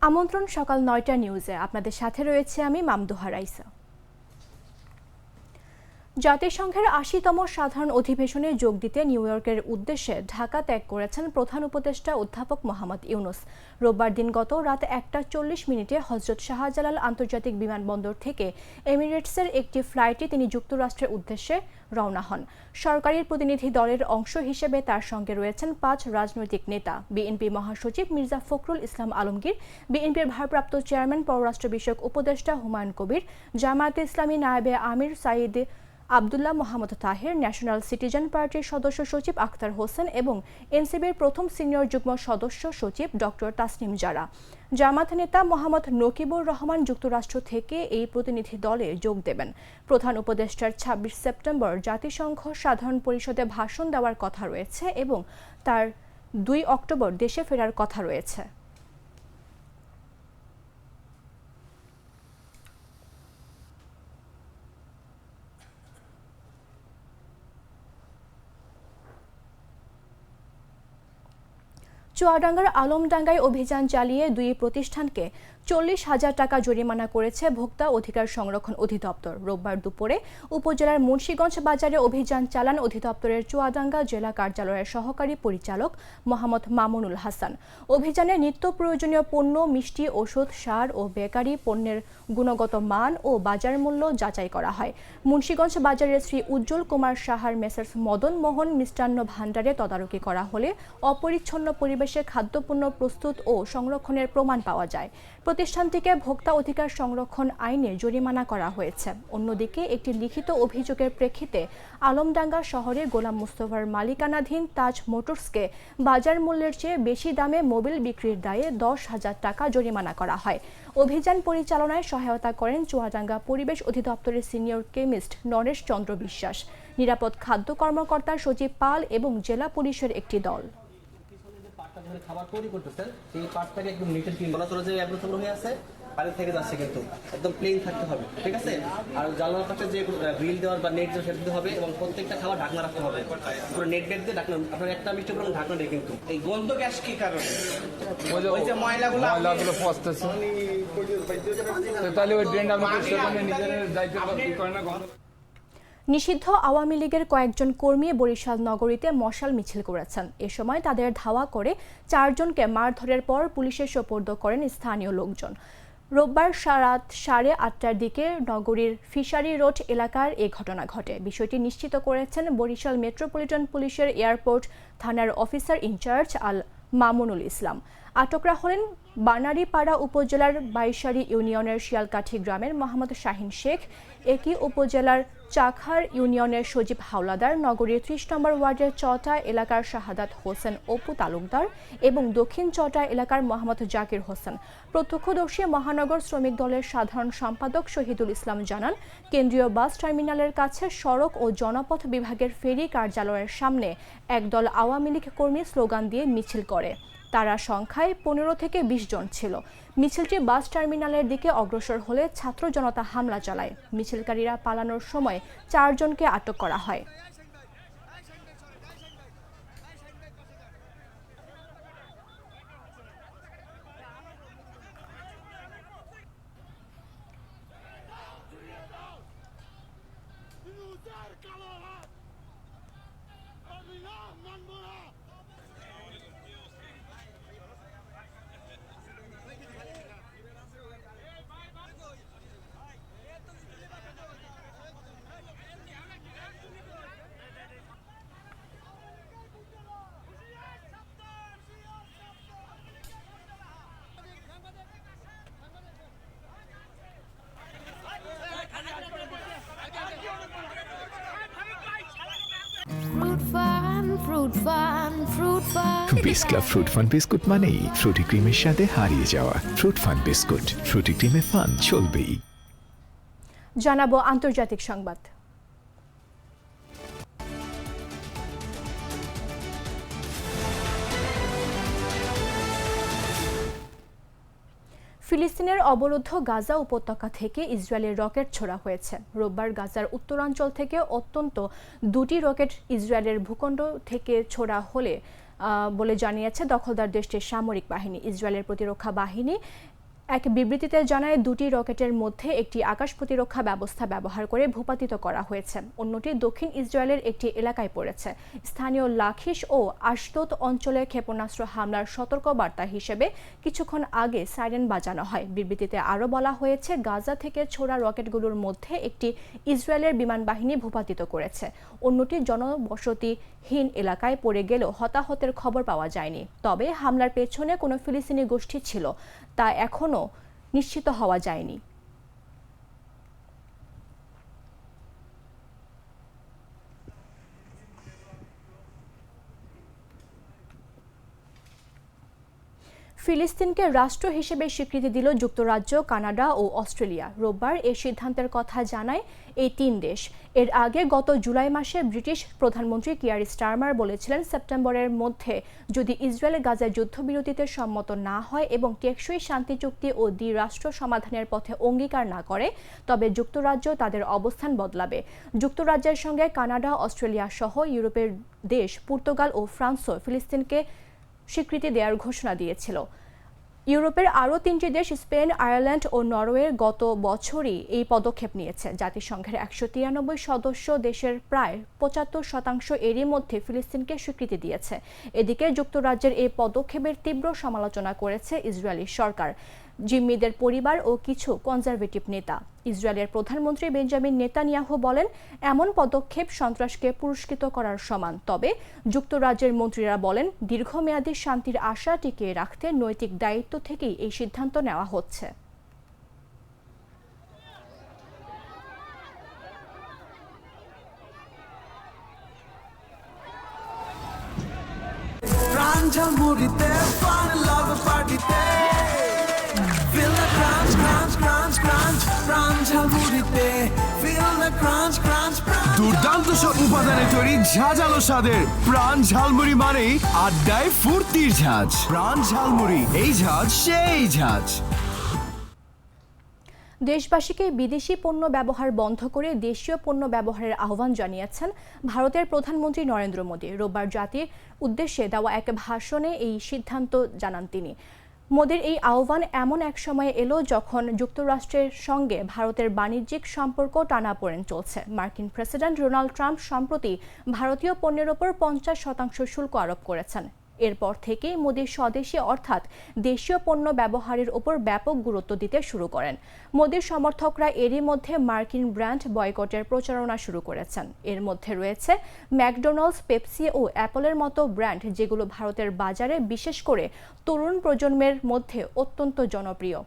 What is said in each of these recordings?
আমন্ত্রণ সকাল ৯টা নিউজে। আপনাদের সাথে রয়েছে আমি মামদুহা রাইসা। জাতিসংঘের ৮০তম সাধারণ অধিবেশনে যোগ দিতে নিউ ইয়র্কের উদ্দেশ্যে ঢাকা ত্যাগ করেছেন প্রধান উপদেষ্টা অধ্যাপক মোহাম্মদ ইউনূস। রোববার দিনগত রাত ১টা ৪০ হজরত শাহজালাল আন্তর্জাতিক বিমানবন্দর থেকে এমিরেটসের একটি ফ্লাইটে তিনি যুক্তরাষ্ট্রের উদ্দেশ্যে রওনা হন। সরকারি প্রতিনিধি দলের অংশ হিসেবে তার সঙ্গে রয়েছেন ৫ রাজনৈতিক নেতা: বিএনপি মহাসচিব মির্জা ফখরুল ইসলাম আলমগীর, বিএনপির ভারপ্রাপ্ত চেয়ারম্যান পররাষ্ট্র বিষয়ক উপদেষ্টা হুমায়ুন কবির, জামায়াতে ইসলামী নায়েবে আমির সাঈদ আবদুল্লাহ মোহাম্মদ তাহের, ন্যাশনাল সিটিজেন পার্টির সদস্য সচিব আখতার হোসেন এবং এনসিবির প্রথম সিনিয়র যুগ্ম সদস্য সচিব ডক্টর তাসনিম জারা। জামাত নেতা মোহাম্মদ নকিবুর রহমান যুক্তরাষ্ট্র থেকে এই প্রতিনিধি দলে যোগ দেবেন। প্রধান উপদেষ্টার ২৬ সেপ্টেম্বর জাতিসংঘ সাধারণ পরিষদে ভাষণ দেওয়ার কথা রয়েছে এবং তার ২ অক্টোবর দেশে ফেরার কথা রয়েছে। চুয়াডাঙ্গার আলমডাঙ্গায় অভিযান চালিয়ে ২ প্রতিষ্ঠানকে ৪০,০০০ টাকা জরিমানা করেছে ভোক্তা অধিকার সংরক্ষণ অধিদপ্তর। রোববার দুপুরে উপজেলার মুন্সিগঞ্জ বাজারে অভিযান চালান অধিদপ্তরের চুয়াডাঙ্গা জেলা কার্যালয়ের সহকারী পরিচালক মোহাম্মদ মামুনুল হাসান। অভিযানে নিত্য প্রয়োজনীয় পণ্য, মিষ্টি, ওষুধ, সার ও বেকারি পণ্যের গুণগত মান ও বাজার মূল্য যাচাই করা হয়। মুন্সিগঞ্জ বাজারের শ্রী উজ্জ্বল কুমার সাহার মেসার্স মদন মোহন মিষ্টান্ন ভাণ্ডারে তদারকি করা হলে অপরিচ্ছন্ন পরিবেশে খাদ্যপণ্য প্রস্তুত ও সংরক্ষণের প্রমাণ পাওয়া যায়। প্রতিষ্ঠানটিকে ভোক্তা অধিকার সংরক্ষণ আইনে জরিমানা করা হয়েছে। অন্যদিকে একটি লিখিত অভিযোগের প্রেক্ষিতে আলমডাঙ্গা শহরে গোলাম মুস্তফার মালিকানাধীন তাজ মোটরসকে বাজার মূল্যের চেয়ে বেশি দামে মোবিল বিক্রির দায়ে ১০,০০০ টাকা জরিমানা করা হয়। অভিযান পরিচালনায় সহায়তা করেন চুয়াডাঙ্গা পরিবেশ অধিদপ্তরের সিনিয়র কেমিস্ট নরেশ চন্দ্র বিশ্বাস, নিরাপদ খাদ্য কর্মকর্তা সজীব পাল এবং জেলা পুলিশের একটি দল। খাবার তৈরি করতেছেন এই পার্টটাকে একদম নিটেল ক্লিন বলা চলে যে অ্যাগ্রোসল হয়ে আছে, বাইরে থেকে যাচ্ছে কিন্তু একদম প্লেন থাকতে হবে, ঠিক আছে। আর জানলার পাশে যে গ্রিল দেওয়ার বা নেট সেটা দিতে হবে এবং প্রত্যেকটা খাবার ঢাকনা রাখতে হবে, পুরো নেট বেড দিয়ে ঢাকনা। আপনার একটা মিষ্টি পুরো ঢাকনা দেয় কিন্তু এই গন্ধ গ্যাস কি কারণে ওই যে ময়লাগুলো পচতেছে, তাহলে ওই ড্রেন আপনি নিজের দায়িত্ব করেন না। নিষিদ্ধ আওয়ামী লীগের কয়েকজন কর্মী বরিশাল নগরীতে মশাল মিছিল করেছেন। এ সময় তাদের ধাওয়া করে ৪ জনকে মারধরের পর পুলিশের সোপর্দ করেন স্থানীয় লোকজন। রোববার রাত ৮:৩০টার দিকে নগরীর ফিশারি রোড এলাকার এ ঘটনা ঘটে। বিষয়টি নিশ্চিত করেছেন বরিশাল মেট্রোপলিটন পুলিশের এয়ারপোর্ট থানার অফিসার ইনচার্জ আল মামুনুল ইসলাম। আটকরা হলেন বানারীপাড়া উপজেলার বাইশারি ইউনিয়নের শিয়ালকাঠি গ্রামের মোহাম্মদ শাহিন শেখ, একই উপজেলার চাখার ইউনিয়নের সজীব হাওলাদার, নগরীর ৩০ নম্বর ওয়ার্ডের চটা এলাকার শাহাদাত হোসেন অপু তালুকদার এবং দক্ষিণ চটা এলাকার মোহাম্মদ জাকির হোসেন। প্রত্যক্ষদর্শী মহানগর শ্রমিক দলের সাধারণ সম্পাদক শহীদুল ইসলাম জানান, কেন্দ্রীয় বাস টার্মিনালের কাছে সড়ক ও জনপথ বিভাগের ফেরি কার্যালয়ের সামনে একদল আওয়ামী লীগ কর্মী স্লোগান দিয়ে মিছিল করে। তারা সংখ্যায় ১৫ থেকে ২০ জন ছিল। মিছিলটি বাস টার্মিনালের দিকে অগ্রসর হলে ছাত্র জনতা হামলা চালায়। মিছিলকারীরা পালানোর সময় ৪ জনকে আটক করা হয়। বিস ক্লাব ফ্রুট ফান বিস্কুট মানেই ফ্রুটি ক্রিমের সাথে হারিয়ে যাওয়া। ফ্রুট ফান বিস্কুট, ফ্রুটি ক্রিমে ফান চলবেই। জানাবো আন্তর্জাতিক সংবাদ। ফিলিস্তিনের অবরুদ্ধ গাজা উপত্যকা থেকে ইসরায়েলের রকেট ছোড়া হয়েছে। রোববার গাজার উত্তরাঞ্চল থেকে অত্যন্ত 2টি রকেট ইসরায়েলের ভূখণ্ড থেকে ছোড়া হলে বলে জানিয়েছে দখলদার দেশটির সামরিক বাহিনী। ইসরায়েলের প্রতিরক্ষা বাহিনী এক বিবৃতিতে জানায় দুটি রকেটের মধ্যে একটি আকাশ প্রতিরক্ষা ব্যবস্থা ব্যবহার করে ভূপাতিত করা হয়েছে, অন্যটি দক্ষিণ ইসরায়েলের একটি এলাকায় পড়েছে। স্থানীয় লাখিশ ও আশদোদ অঞ্চলে ক্ষেপণাস্ত্র হামলার সতর্কবার্তা হিসেবে কিছুক্ষণ আগে সাইরেন বাজানো হয়। বিবৃতিতে আরও বলা হয়েছে, গাজা থেকে ছোড়া রকেটগুলোর মধ্যে একটি ইসরায়েলের বিমান বাহিনী ভূপাতিত করেছে, অন্যটি জনবসতিহীন এলাকায় পড়ে গেলেও হতাহতের খবর পাওয়া যায়নি। তবে হামলার পেছনে কোনো ফিলিস্তিনি গোষ্ঠী ছিল তা এখনও নিশ্চিত হওয়া যায়নি। ফিলিস্তিনকে রাষ্ট্র হিসেবে স্বীকৃতি দিল যুক্তরাজ্য, কানাডা ও অস্ট্রেলিয়া। রোববার এই সিদ্ধান্তের কথা জানায় এই তিন দেশ। এর আগে গত জুলাই মাসে ব্রিটিশ প্রধানমন্ত্রী কিয়ার স্টারমার বলেছিলেন, সেপ্টেম্বরের মধ্যে যদি ইসরায়েল গাজায় যুদ্ধবিরতিতে সম্মত না হয় এবং টেকসই শান্তি চুক্তি ও দ্বিরাষ্ট্র সমাধানের পথে অঙ্গীকার না করে, তবে যুক্তরাজ্য তাদের অবস্থান বদলাবে। যুক্তরাজ্যের সঙ্গে কানাডা, অস্ট্রেলিয়া সহ ইউরোপের দেশ পর্তুগাল ও ফ্রান্সও ফিলিস্তিনকে স্বীকৃতি দেওয়ার ঘোষণা দিয়েছিল। ইউরোপের আরও তিনটি দেশ, স্পেন, আয়ারল্যান্ড ও নরওয়ে, গত বছরই এই পদক্ষেপ নিয়েছে। জাতিসংঘের 193 সদস্য দেশের প্রায় 75% এরই মধ্যে ফিলিস্তিনকে স্বীকৃতি দিয়েছে। এদিকে যুক্তরাজ্যের এই পদক্ষেপের তীব্র সমালোচনা করেছে ইসরায়েলি সরকার, জিম্মিদের পরিবার ও কিছু কনজারভেটিভ নেতা। ইসরায়েলের প্রধানমন্ত্রী বেঞ্জামিন নেতানিয়াহু বলেন, এমন পদক্ষেপ সন্ত্রাসকে পুরস্কৃত করার সমান। তবে যুক্তরাজ্যের মন্ত্রীরা বলেন, দীর্ঘমেয়াদী শান্তির আশা টিকিয়ে রাখতে নৈতিক দায়িত্ব থেকেই এই সিদ্ধান্ত নেওয়া হচ্ছে। ঝালমুড়িতে ফান লাভ পার্টিতে ফিল দ্য ক্রাঞ্চ ক্রাঞ্চ ক্রাঞ্চ ক্রাঞ্চ প্রাণ ঝালমুড়িতে ফিল দ্য ক্রাঞ্চ ক্রাঞ্চ দুর্দান্ত সব উপাদানে তৈরি ঝাঁঝালো স্বাদের প্রাণ ঝালমুড়ি মানেই আড্ডায় ফুর্তির ঝাঁঝ। প্রাণ ঝালমুড়ি, এই ঝাঁঝ সেই ঝাঁঝ। দেশবাসীকে বিদেশি পণ্য ব্যবহার বন্ধ করে দেশীয় পণ্য ব্যবহারের আহ্বান জানিয়েছেন ভারতের প্রধানমন্ত্রী নরেন্দ্র মোদী। রোববার জাতির উদ্দেশ্যে দেওয়া এক ভাষণে এই সিদ্ধান্ত জানান তিনি। মোদীর এই আহ্বান এমন এক সময়ে এলো যখন যুক্তরাষ্ট্রের সঙ্গে ভারতের বাণিজ্যিক সম্পর্ক টানাপোড়েন চলছে। মার্কিন প্রেসিডেন্ট ডোনাল্ড ট্রাম্প সম্প্রতি ভারতীয় পণ্যের ওপর 50% শুল্ক আরোপ করেছেন। এরপর থেকেই মোদী স্বদেশী অর্থাৎ দেশীয় পণ্য ব্যবহারের ওপর ব্যাপক গুরুত্ব দিতে শুরু করেন। মোদীর সমর্থকরা এরই মধ্যে মার্কিন ব্র্যান্ড বয়কটের প্রচারণা শুরু করেছেন। এর মধ্যে রয়েছে ম্যাকডোনাল্ডস, পেপসি ও অ্যাপলের মতো ব্র্যান্ড, যেগুলো ভারতের বাজারে বিশেষ করে তরুণ প্রজন্মের মধ্যে অত্যন্ত জনপ্রিয়।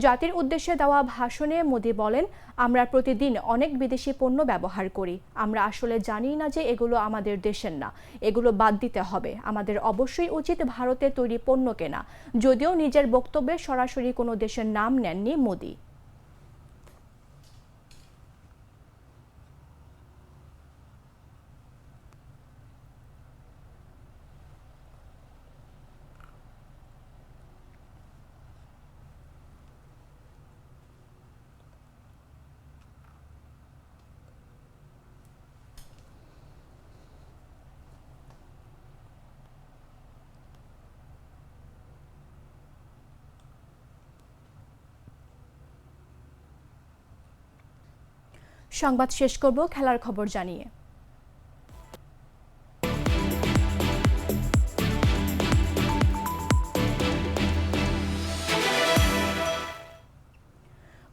জাতির উদ্দেশ্যে দেওয়া ভাষণে মোদী বলেন, আমরা প্রতিদিন অনেক বিদেশি পণ্য ব্যবহার করি। আমরা আসলে জানি না যে এগুলো আমাদের দেশের না। এগুলো বাদ দিতে হবে। আমাদের অবশ্যই উচিত ভারতে তৈরি পণ্য কেনা। যদিও নিজের বক্তব্যে সরাসরি কোনো দেশের নাম নেননি মোদী। সংবাদ শেষ করব খেলার খবর জানিয়ে।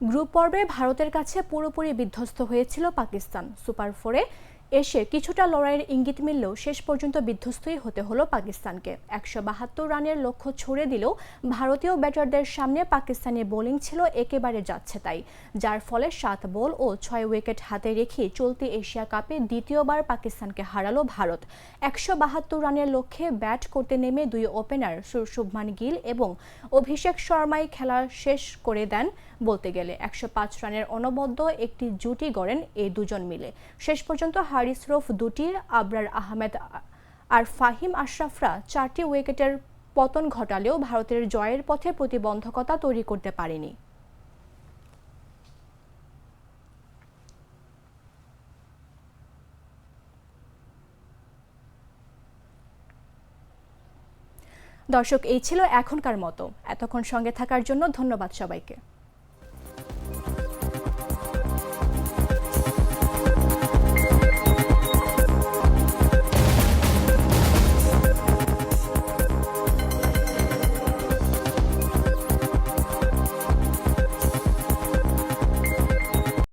গ্রুপ পর্বে ভারতের কাছে পুরোপুরি বিধ্বস্ত হয়েছিল পাকিস্তান। সুপার 4-এ এসে কিছুটা লড়াইয়ের ইঙ্গিত মিললেও শেষ পর্যন্ত বিধ্বস্তই হতে হলো পাকিস্তানকে। 172 রানের লক্ষ্য ছুড়ে দিলেও ভারতীয় ব্যাটারদের সামনে পাকিস্তানি বোলিং ছিল একেবারে যাচ্ছে তাই, যার ফলে 7 বল ও 6 উইকেট হাতে রেখে চলতি এশিয়া কাপে দ্বিতীয়বার পাকিস্তানকে হারালো ভারত। 172 রানের লক্ষ্যে ব্যাট করতে নেমে দুই ওপেনার শুভমান গিল এবং অভিষেক শর্মাই খেলা শেষ করে দেন বলতে গেলে। 105 রানের অনবদ্য একটি জুটি গড়েন এই দুজন মিলে। শেষ পর্যন্ত হারিস রৌফ 2টি, আবরার আহমেদ আর ফাহিম আশরাফরা 4টি উইকেটের পতন ঘটালেও ভারতের জয়ের পথে প্রতিবন্ধকতা তৈরি করতে পারেনি। দর্শক, এই ছিল এখনকার মতো। এতক্ষণ সঙ্গে থাকার জন্য ধন্যবাদ সবাইকে।